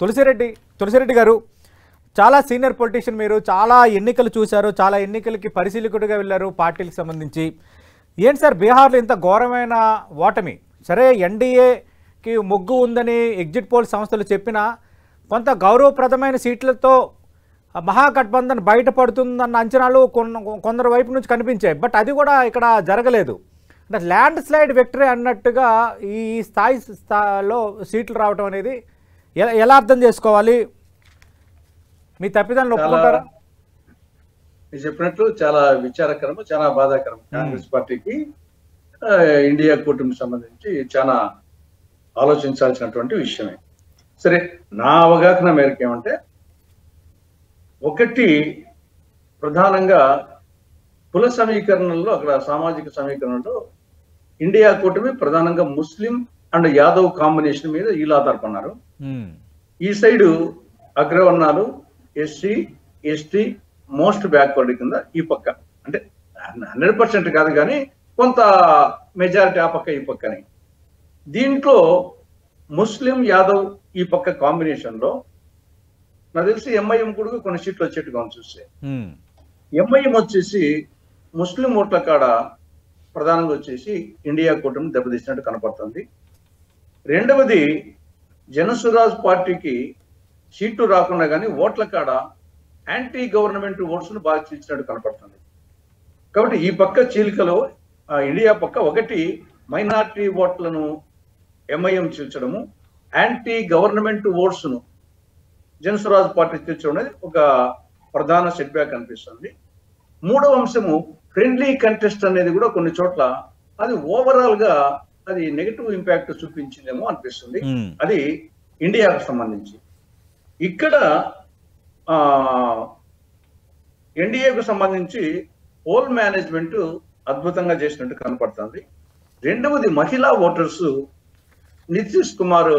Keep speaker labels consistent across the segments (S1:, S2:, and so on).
S1: తులసిరెడ్డి తులసిరెడ్డి గారు చాలా senior politician, మీరు చాలా ఎన్నికలు చూశారు, చాలా ఎన్నికలకి పరిశీలకుడిగా వెళ్ళారు పార్టీలకు సంబంధించి. ఏంటి సార్ బీహార్లో ఇంత ఘోరమైన ఓటమి? సరే ఎన్డీఏకి మొగ్గు ఉందని ఎగ్జిట్ పోల్ సంస్థలు చెప్పినా కొంత గౌరవప్రదమైన సీట్లతో మహాగఠబంధన్ బయటపడుతుందన్న అంచనాలు కొందరు వైపు నుంచి కనిపించాయి. బట్ అది కూడా ఇక్కడ జరగలేదు. అంటే ల్యాండ్ స్లైడ్ విక్టరీ అన్నట్టుగా ఈ స్థాయిలో సీట్లు రావడం అనేది ఎలా అర్థం చేసుకోవాలి? మీ తప్పిదాన్ని ఒప్పుకుంటారా?
S2: మీరు చెప్పినట్లు చాలా విచారకరం, చాలా బాధాకరం. కాంగ్రెస్ పార్టీకి ఇండియా కూటమికి సంబంధించి చాలా ఆలోచించాల్సినటువంటి విషయమే. సరే, నా అవగాహన మేరకు ఏమంటే, ఒకటి ప్రధానంగా కుల సమీకరణలో, అక్కడ సామాజిక సమీకరణలో ఇండియా కూటమి ప్రధానంగా ముస్లిం అండ్ యాదవ్ కాంబినేషన్ మీద వీళ్ళు ఆధారపడినారు. ఈ సైడు అగ్రవర్ణాలు, ఎస్సీ, ఎస్టీ, మోస్ట్ బ్యాక్వర్డ్ కింద ఈ పక్క, అంటే 100% కాదు కానీ కొంత మెజారిటీ ఆ పక్క ఈ పక్కని. దీంట్లో ముస్లిం యాదవ్ ఈ పక్క కాంబినేషన్ లో నాకు తెలిసి ఎంఐఎం కూడా కొన్ని సీట్లు వచ్చేట్టుగా చూస్తే, ఎంఐఎం వచ్చేసి ముస్లిం ఓట్ల కాడ ప్రధానంగా వచ్చేసి ఇండియా కూటమి దెబ్బతీసినట్టు కనపడుతుంది. రెండవది, జనసురాజ్ పార్టీకి సీట్లు రాకుండా కానీ ఓట్ల కాడ యాంటీ గవర్నమెంట్ ఓట్స్ ను బాగా చీల్చినట్టు కనపడుతుంది. కాబట్టి ఈ పక్క చీలికలో ఇండియా పక్క ఒకటి మైనార్టీ ఓట్లను ఎంఐఎం చీల్చడము, యాంటీ గవర్నమెంట్ ఓట్స్ ను జనసురాజ్ పార్టీ చీల్చడం అనేది ఒక ప్రధాన సెట్ బ్యాక్ అనిపిస్తుంది. మూడవ అంశము ఫ్రెండ్లీ కంటెస్ట్ అనేది కూడా కొన్ని చోట్ల అది ఓవరాల్ గా అది నెగటివ్ ఇంపాక్ట్ చూపించిందేమో అనిపిస్తుంది. అది ఇండియాకు సంబంధించి. ఇక్కడ ఎన్డీఏకు సంబంధించి పోల్ మేనేజ్మెంట్ అద్భుతంగా చేసినట్టు కనపడుతుంది. రెండవది, మహిళా ఓటర్స్ నితీష్ కుమార్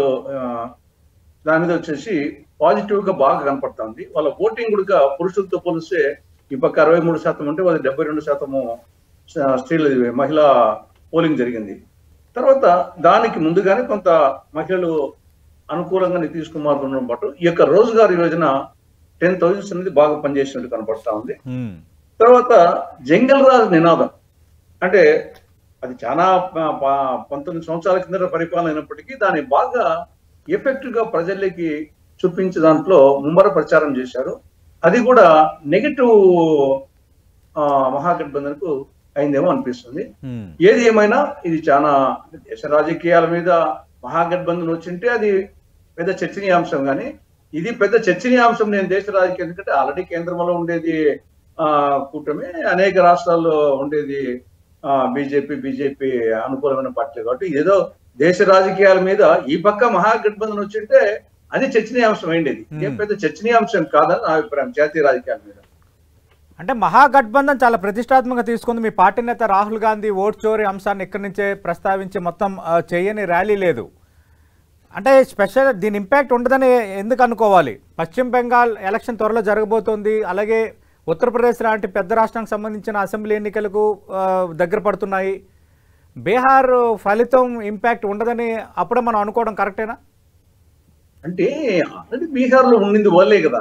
S2: దాని మీద వచ్చేసి పాజిటివ్ గా బాగా కనపడుతుంది. వాళ్ళ ఓటింగ్ కూడా పురుషులతో పోలిస్తే ఈ పక్క 63% ఉంటే వాళ్ళ 72% స్త్రీల మహిళా పోలింగ్ జరిగింది. తర్వాత దానికి ముందుగానే కొంత మహిళలు అనుకూలంగా నితీష్ కుమార్ ఉండడం పాటు ఈ యొక్క రోజ్గార్ యోజన 10,000 అనేది బాగా పనిచేసినట్టు కనపడతా ఉంది. తర్వాత జంగల్ రాజ్ నినాదం, అంటే అది చాలా 19 సంవత్సరాల కింద పరిపాలన అయినప్పటికీ దాన్ని బాగా ఎఫెక్టివ్ గా ప్రజల్లోకి చూపించే దాంట్లో ముమ్మర ప్రచారం చేశారు. అది కూడా నెగటివ్ మహాగఠబంధన్ కు అయిందేమో అనిపిస్తుంది. ఏది ఏమైనా ఇది చాలా దేశ రాజకీయాల మీద మహాగఠబంధన్ వచ్చింటే అది పెద్ద చర్చనీయాంశం, కానీ ఇది పెద్ద చర్చనీయాంశం నేను దేశ రాజకీయం, ఎందుకంటే ఆల్రెడీ కేంద్రంలో ఉండేది కూటమి, అనేక రాష్ట్రాల్లో ఉండేది బీజేపీ అనుకూలమైన పార్టీలు. కాబట్టి ఏదో దేశ రాజకీయాల మీద ఈ పక్క మహాగఠబంధన్ వచ్చింటే అది చర్చనీయాంశం అయింది. ఏం పెద్ద చర్చనీయాంశం కాదని నా అభిప్రాయం జాతీయ రాజకీయాల మీద.
S1: అంటే మహాగఠబంధన్ చాలా ప్రతిష్టాత్మకంగా తీసుకుంది. మీ పార్టీ నేత రాహుల్ గాంధీ ఓట్ చోరీ అంశాన్ని ఇక్కడి నుంచే ప్రస్తావించి మొత్తం చేయని ర్యాలీ లేదు. అంటే స్పెషల్ దీని ఇంపాక్ట్ ఉండదని ఎందుకు అనుకోవాలి? పశ్చిమ బెంగాల్ ఎలక్షన్ త్వరలో జరగబోతోంది. అలాగే ఉత్తరప్రదేశ్ లాంటి పెద్ద రాష్ట్రానికి సంబంధించిన అసెంబ్లీ ఎన్నికలకు దగ్గర పడుతున్నాయి. బీహార్ ఫలితం ఇంపాక్ట్ ఉండదని అప్పుడే మనం అనుకోవడం కరెక్టేనా?
S2: అంటే ఆల్రెడీ బీహార్ లో ఉండింది వాళ్ళే కదా,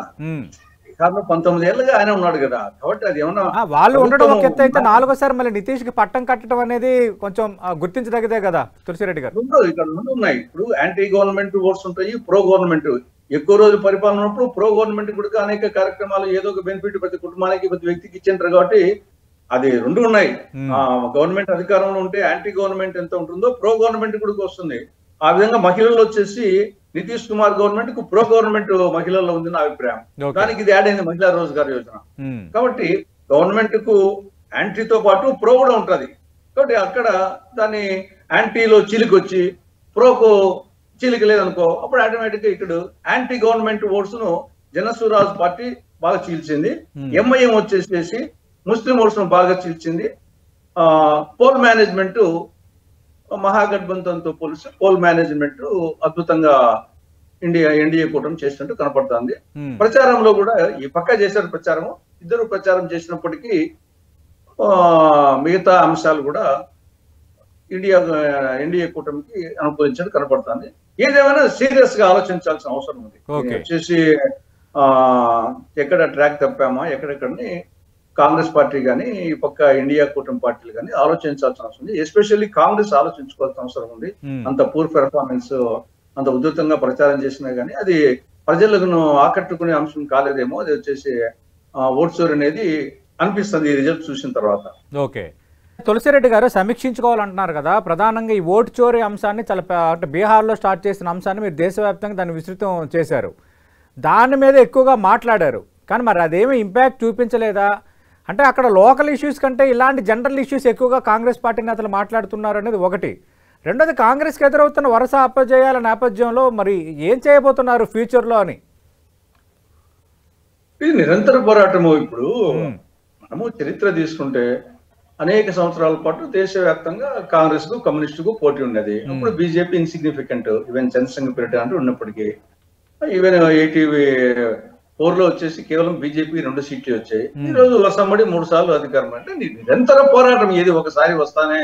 S2: బీహార్ లో 19 ఏళ్ళుగా ఆయన ఉన్నాడు కదా. కాబట్టి అది ఏమన్నా
S1: వాళ్ళు ఉండడం ఒక ఎత్తు అయితే, నాలుగోసారి మళ్ళీ నితీష్ కి పట్టం కట్టడం అనేది కొంచెం గుర్తించదగ్గదే కదా తులసిరెడ్డి గారు.
S2: ఇక్కడ రెండు ఉన్నాయి. ఇప్పుడు యాంటీ గవర్నమెంట్ ఓట్స్ ఉంటాయి, ప్రో గవర్నమెంట్. ఎక్కువ రోజు పరిపాలన ఉన్నప్పుడు ప్రో గవర్నమెంట్ కూడా అనేక కార్యక్రమాలు ఏదో ఒక బెనిఫిట్ ప్రతి కుటుంబానికి ప్రతి వ్యక్తికి ఇచ్చింటారు. కాబట్టి అది రెండు ఉన్నాయి. గవర్నమెంట్ అధికారంలో ఉంటే యాంటీ గవర్నమెంట్ ఎంత ఉంటుందో ప్రో గవర్నమెంట్ కూడా వస్తుంది. ఆ విధంగా మహిళలు వచ్చేసి నితీష్ కుమార్ గవర్నమెంట్ కు ప్రో గవర్నమెంట్ మహిళల్లో ఉంది నా అభిప్రాయం. దానికి ఇది యాడ్ అయింది మహిళా రోజ్గార్ యోజన. కాబట్టి గవర్నమెంట్ కు యాంటీతో పాటు ప్రో కూడా ఉంటది. కాబట్టి అక్కడ దాన్ని యాంటీలో చీలికొచ్చి ప్రోకు చీలిక లేదనుకో, అప్పుడు ఆటోమేటిక్ గా ఇక్కడ యాంటీ గవర్నమెంట్ ఓట్స్ ను జనసురాజ్ పార్టీ బాగా చీల్చింది. ఎంఐఎం వచ్చేసేసి ముస్లిం ఓట్స్ ను బాగా చీల్చింది. పోల్ మేనేజ్మెంట్ మహాగఠబంధన్ తో పోలిస్తే పోల్ మేనేజ్మెంట్ అద్భుతంగా ఎన్డీఏ కూటమి చేసినట్టు కనపడుతుంది. ప్రచారంలో కూడా ఈ పక్క చేశారు ప్రచారము, ఇద్దరు ప్రచారం చేసినప్పటికీ మిగతా అంశాలు కూడా ఎన్డీఏ కూటమికి అనుకూలించేది కనపడుతుంది. ఏదేమైనా సీరియస్ గా ఆలోచించాల్సిన అవసరం ఉంది. వచ్చేసి ఎక్కడ ట్రాక్ తప్పామా, ఎక్కడెక్కడిని కాంగ్రెస్ పార్టీ కానీ ఈ పక్క ఇండియా కూటమి పార్టీలు కానీ ఆలోచించాల్సిన అవసరం ఉంది. ఎస్పెషల్లీ కాంగ్రెస్ ఆలోచించుకోవాల్సిన అవసరం ఉంది. అంత పూర్ పెర్ఫార్మెన్స్, అంత ఉధృతంగా ప్రచారం చేసినా కానీ అది ప్రజలను ఆకట్టుకునే అంశం కాలేదేమో. అది వచ్చేసి ఓట్ చోరీ అనేది అనిపిస్తుంది ఈ రిజల్ట్ చూసిన తర్వాత.
S1: ఓకే, తులసిరెడ్డి గారు సమీక్షించుకోవాలంటున్నారు కదా, ప్రధానంగా ఈ ఓటు చోరీ అంశాన్ని చాలా అంటే బీహార్లో స్టార్ట్ చేసిన అంశాన్ని మీరు దేశవ్యాప్తంగా దాన్ని విస్తృతం చేశారు, దాని మీద ఎక్కువగా మాట్లాడారు. కానీ మరి అదేమీ ఇంపాక్ట్ చూపించలేదా? అంటే అక్కడ లోకల్ ఇష్యూస్ కంటే ఇలాంటి జనరల్ ఇష్యూస్ ఎక్కువగా కాంగ్రెస్ పార్టీ నేతలు మాట్లాడుతున్నారు అనేది ఒకటి. రెండోది, కాంగ్రెస్కి ఎదురవుతున్న వరుస అపజయాల నేపథ్యంలో మరి ఏం చేయబోతున్నారు ఫ్యూచర్లో అని.
S2: ఇది నిరంతర పోరాటము. ఇప్పుడు మనము చరిత్ర తీసుకుంటే అనేక సంవత్సరాల పాటు దేశవ్యాప్తంగా కాంగ్రెస్ కు కమ్యూనిస్టు కు పోటీ ఉన్నది. అప్పుడు BJP insignificant, even Jan Sangh period అంటూ ఉన్నప్పటికీ, ఈవెన్ 84 లో వచ్చేసి కేవలం బీజేపీ 2 సీట్లు వచ్చాయి. ఈ రోజు వసమ్మడి 3 సార్లు అధికారం. అంటే నిరంతర పోరాటం. ఏది ఒకసారి వస్తానే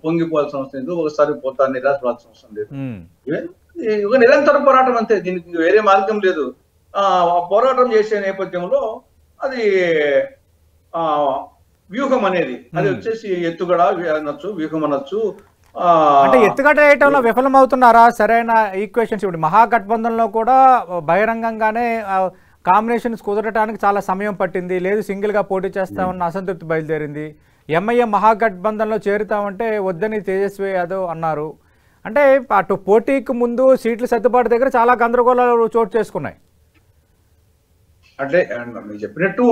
S2: పొంగిపోవాల్సిన అవసరం లేదు, ఒకసారి పోతా నిరాశపడాల్సిన అవసరం లేదు. ఒక నిరంతర పోరాటం అంతే, దీనికి వేరే మార్గం లేదు. పోరాటం చేసే నేపథ్యంలో అది వ్యూహం అనేది, అది వచ్చేసి ఎత్తుగడ అనొచ్చు, వ్యూహం అనొచ్చు.
S1: అంటే ఎత్తుగడ వేయటంలో విఫలమవుతున్నారా? సరైన ఈక్వేషన్స్ ఇప్పుడు మహాగఠబంధన్లో కూడా బహిరంగంగానే కాంబినేషన్స్ కుదరటానికి చాలా సమయం పట్టింది. లేదు సింగిల్గా పోటీ చేస్తామన్న అసంతృప్తి బయలుదేరింది. ఎంఐఎం మహాగఠబంధన్లో చేరుతామంటే వద్దని తేజస్వి యాదవ్ అన్నారు. అంటే అటు పోటీకి ముందు సీట్ల సర్దుబాటు దగ్గర చాలా గందరగోళాలు చోటు చేసుకున్నాయి.
S2: అంటే మీరు చెప్పినట్టు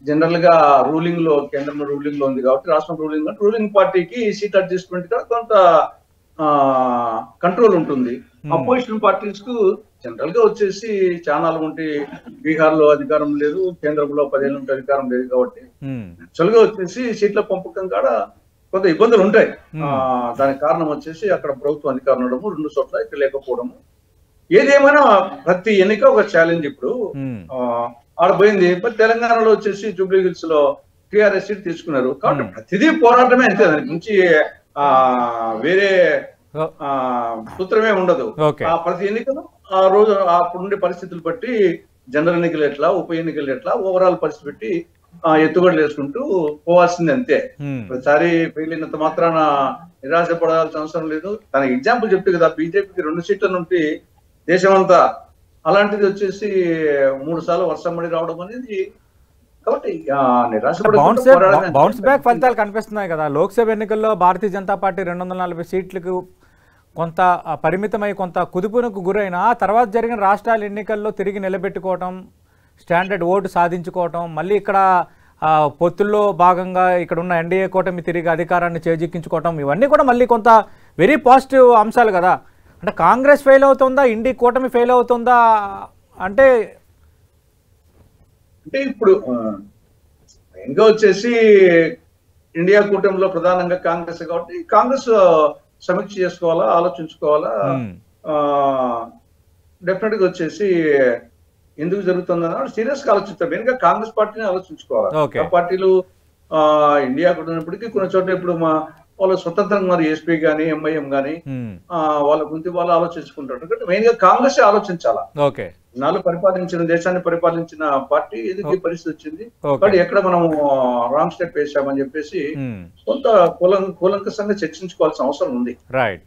S2: జనరల్ గా రూలింగ్ లో, కేంద్రం రూలింగ్ లో ఉంది కాబట్టి రాష్ట్రం రూలింగ్ పార్టీకి సీట్ అడ్జస్ట్మెంట్ గా కొంత కంట్రోల్ ఉంటుంది. అపోజిషన్ పార్టీస్ కు జనరల్ గా వచ్చేసి ఛానల్ ఉంటే బీహార్ లో అధికారం లేదు, కేంద్రంలో 10 ఏళ్ళ నుండి అధికారం లేదు కాబట్టి యాక్చువల్ గా వచ్చేసి సీట్ల పంపకం కాడ కొంత ఇబ్బందులు ఉంటాయి. దానికి కారణం వచ్చేసి అక్కడ ప్రభుత్వం అధికారం ఉండడము, 2 చోట్ల ఇక్కడ లేకపోవడము. ఏదేమైనా ప్రతి ఎన్నిక ఒక ఛాలెంజ్. ఇప్పుడు ఆడపోయింది, మరి తెలంగాణలో వచ్చేసి జూబ్లీ హిల్స్ లో టీఆర్ఎస్ సీట్ తీసుకున్నారు కాబట్టి ప్రతిదీ పోరాటమే అంతే, దానికి నుంచి వేరే సూత్రమే ఉండదు. ప్రతి ఎన్నికలు ఆ రోజు అప్పుడుండే పరిస్థితులు బట్టి జనరల్ ఎన్నికలు ఎట్లా, ఉప ఎన్నికలు ఎట్లా, ఓవరాల్ పరిస్థితి బట్టి ఎత్తుగడలు వేసుకుంటూ పోవాల్సింది అంతే. ప్రతిసారి ఫెయిల్ అయినంత మాత్రాన నిరాశ పడాల్సిన అవసరం లేదు. తనకి ఎగ్జాంపుల్ చెప్తే కదా, బీజేపీకి 2 సీట్ల నుండి దేశమంతా, అలాంటిది వచ్చేసి 3 సార్లు వర్షం రావడం అనేది కాబట్టి
S1: బౌన్స్ బ్యాక్ ఫలితాలు కనిపిస్తున్నాయి కదా. లోక్సభ ఎన్నికల్లో భారతీయ జనతా పార్టీ 240 సీట్లకు కొంత పరిమితమై కొంత కుదుపునకు గురైన తర్వాత జరిగిన రాష్ట్రాల ఎన్నికల్లో తిరిగి నిలబెట్టుకోవటం, స్టాండర్డ్ ఓటు సాధించుకోవటం, మళ్ళీ ఇక్కడ పొత్తుల్లో భాగంగా ఇక్కడ ఉన్న ఎన్డీఏ కూటమి తిరిగి అధికారాన్ని చేజిక్కించుకోవటం, ఇవన్నీ కూడా మళ్ళీ కొంత వెరీ పాజిటివ్ అంశాలు కదా. అంటే కాంగ్రెస్ ఫెయిల్ అవుతుందా, ఇండి కూటమి ఫెయిల్ అవుతుందా అంటే
S2: ఇప్పుడు ఇంకా వచ్చేసి ఇండియా కూటమిలో ప్రధానంగా కాంగ్రెస్ కాబట్టి కాంగ్రెస్ సమీక్ష చేసుకోవాలా, ఆలోచించుకోవాలా. డెఫినెట్ గా వచ్చేసి ఎందుకు జరుగుతుందన్న సీరియస్ గా ఆలోచిస్తారు. మెయిన్ గా కాంగ్రెస్ పార్టీని ఆలోచించుకోవాలి. పార్టీలు ఇండియా కూటమిప్పటికీ కొన్ని చోట్ల ఇప్పుడు వాళ్ళు స్వతంత్రంగా మరి ఎస్పీ గానీ ఎంఐఎం గానీ వాళ్ళ గురించి వాళ్ళు ఆలోచించుకుంటారు. మెయిన్ గా కాంగ్రెస్ ఆలోచించాలా. పరిపాలించిన దేశాన్ని పరిపాలించిన పార్టీ ఎందుకు పరిస్థితి వచ్చింది, కాబట్టి ఎక్కడ మనం రాంగ్ స్టెప్ వేసామని చెప్పేసి కొంత కూలంకషంగా చర్చించుకోవాల్సిన అవసరం ఉంది.
S1: రైట్.